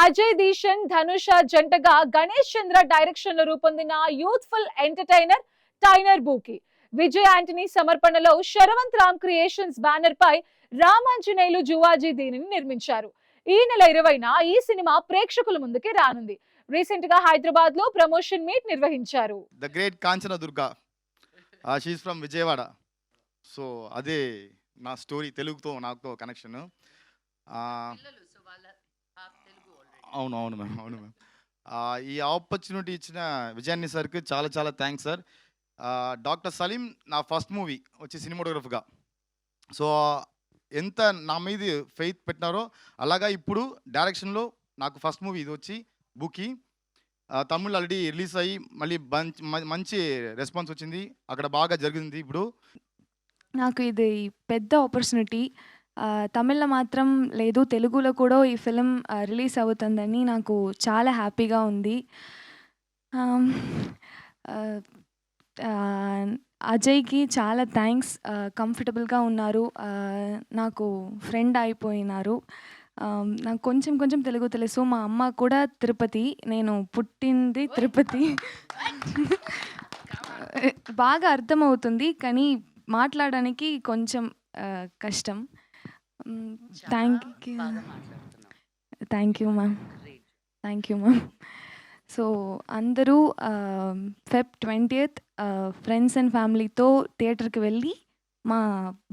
అజయ్ దీషన్, ధనుష జంటగా గణేష్ చంద్ర డైరెక్షన్ లో రూపొందిన యూత్ఫుల్ ఎంటర్టైనర్ టైనర్ బూకి విజయ్ ఆంటనీ సమర్పణలో శరవంత్ రామ్ క్రియేషన్స్ బ్యానర్ పై రామాంజనేయులు జువాజీ దీనిని నిర్మించారు. ఈ నెల 20న ఈ సినిమా ప్రేక్షకుల ముందుకి రానుంది. రీసెంట్ గా హైదరాబాద్ లో ప్రమోషన్ మీట్ నిర్వహించారు. The great Kanchana Durga, she's from Vijayawada. So అదే నా స్టోరీ, తెలుగుతో నాతో కనెక్షన్. అవును అవును మ్యామ్, అవును మ్యామ్. ఈ ఆపర్చునిటీ ఇచ్చిన విజయాన్ని సార్కి చాలా చాలా థ్యాంక్స్ సార్. డాక్టర్ సలీం నా ఫస్ట్ మూవీ వచ్చి సినిమాటోగ్రఫర్గా. సో ఎంత నా మీద ఫెయిత్ పెట్టినారో అలాగా ఇప్పుడు డైరెక్షన్లో నాకు ఫస్ట్ మూవీ ఇది వచ్చి బుకి. తమిళ్ ఆల్రెడీ రిలీజ్ అయ్యి మళ్ళీ మంచి రెస్పాన్స్ వచ్చింది, అక్కడ బాగా జరిగింది. ఇప్పుడు నాకు ఇది పెద్ద ఆపర్చునిటీ. తమిళ్లో మాత్రం లేదు, తెలుగులో కూడా ఈ ఫిలిం రిలీజ్ అవుతుందని నాకు చాలా హ్యాపీగా ఉంది. అజయ్కి చాలా థ్యాంక్స్. కంఫర్టబుల్గా ఉన్నారు, నాకు ఫ్రెండ్ అయిపోయినారు. నాకు కొంచెం కొంచెం తెలుగు తెలుసు. మా అమ్మ కూడా తిరుపతి, నేను పుట్టింది తిరుపతి. బాగా అర్థమవుతుంది కానీ మాట్లాడడానికి కొంచెం కష్టం. Thank you ma'am, thank you ma'am. So అందరూ ఫెబ్ 20th ఫ్రెండ్స్ అండ్ ఫ్యామిలీతో థియేటర్కి వెళ్ళి మా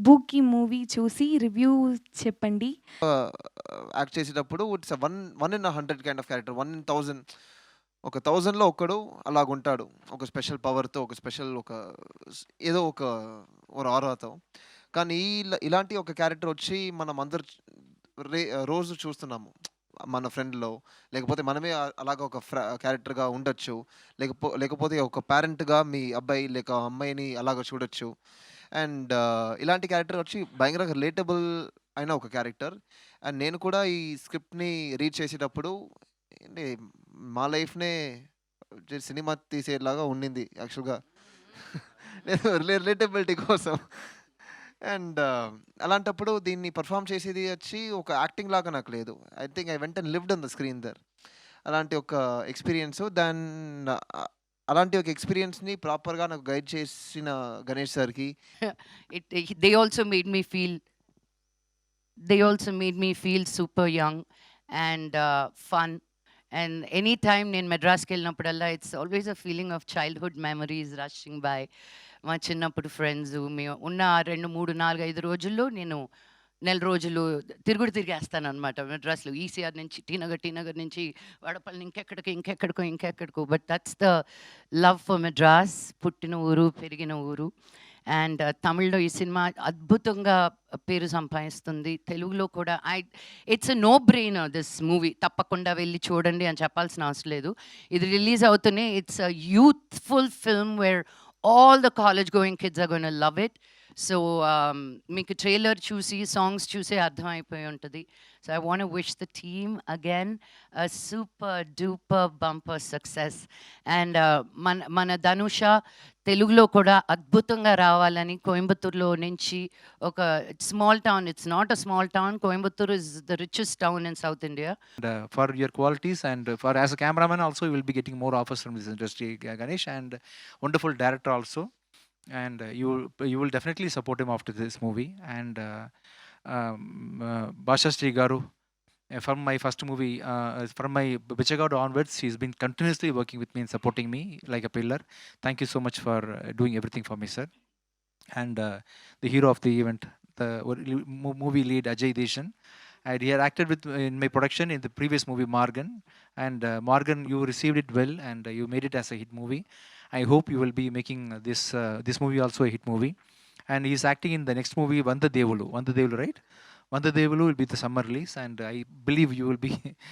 బుక్కి మూవీ చూసి రివ్యూ చెప్పండి. యాక్ట్ చేసేటప్పుడు it's 1 in 100 kind of character. 1 in 1000, ఒక 1000లో ఒక్కడు అలాగుంటాడు, ఒక స్పెషల్ పవర్తో, ఒక స్పెషల్ ఏదో ఒక ఆరాతో. కానీ ఇలాంటి ఒక క్యారెక్టర్ వచ్చి మనం అందరు రోజు చూస్తున్నాము మన ఫ్రెండ్లో, లేకపోతే మనమే అలాగ ఒక క్యారెక్టర్గా ఉండొచ్చు, లేకపోతే ఒక పేరెంట్గా మీ అబ్బాయి లేక అమ్మాయిని అలాగ చూడొచ్చు. అండ్ ఇలాంటి క్యారెక్టర్ వచ్చి భయంకరంగా రిలేటబుల్ అయిన ఒక క్యారెక్టర్. అండ్ నేను కూడా ఈ స్క్రిప్ట్ని రీడ్ చేసేటప్పుడు మా లైఫ్నే సినిమా తీసేలాగా ఉండింది యాక్చువల్గా, రిలేటబిలిటీ కోసం. అండ్ అలాంటప్పుడు దీన్ని పర్ఫామ్ చేసేది వచ్చి ఒక యాక్టింగ్ లాగా నాకు లేదు. I think I went and lived on the screen there. అలాంటి ఒక ఎక్స్పీరియన్స్. అలాంటి ఒక ఎక్స్పీరియన్స్ని ప్రాపర్గా నాకు గైడ్ చేసిన గణేష్ సార్కి. they also made me feel they also made me feel super young and fun. And anytime నేను మెడ్రాస్కి వెళ్ళినప్పుడల్లా it's always a feeling of childhood memories rushing by. మా చిన్నప్పుడు ఫ్రెండ్స్ మేము ఉన్న 2, 3, 4, 5 రోజుల్లో నేను నెల రోజులు తిరిగేస్తాను అనమాట మెడ్రాస్లో. ఈసీఆర్ నుంచి టీనగర్ నుంచి వడపల్లి, ఇంకెక్కడికో. But that's the love for Madras. పుట్టిన ఊరు, పెరిగిన ఊరు. అండ్ తమిళ్లో ఈ సినిమా అద్భుతంగా పేరు సంపాదిస్తుంది. తెలుగులో కూడా it's a no brainer this movie. తప్పకుండా వెళ్ళి చూడండి అని చెప్పాల్సిన అవసరం లేదు. ఇది రిలీజ్ అవుతూనే it's a youthful film where all the college going kids are going to love it. So make a trailer చూసి songs చూసి అర్థం అయిపోయి ఉంటుంది. So I want to wish the team again a super duper bumper success. And మన ధనుష తెలుగులో కూడా అద్భుతంగా రావాలని కోయంబత్తూరులో నుంచి ఒక small town, it's not a small town, Coimbatore is the richest town in South India. For your qualities and for as a cameraman also you will be getting more offers from this industry, Ganesh, and wonderful director also. And you will definitely support him after this movie. And Basha Sri Garu, from my first movie, from my Bichagadu onwards, she's been continuously working with me and supporting me like a pillar. Thank you so much for doing everything for me, sir. And the hero of the event, the movie lead Ajay Deshan, and he had acted with in my production in the previous movie Morgan. And Morgan, you received it well and you made it as a hit movie. I hope you will be making this movie also a hit movie. And he is acting in the next movie Vanda Devulu, right? Vanda Devulu will be the summer release, and I believe you will be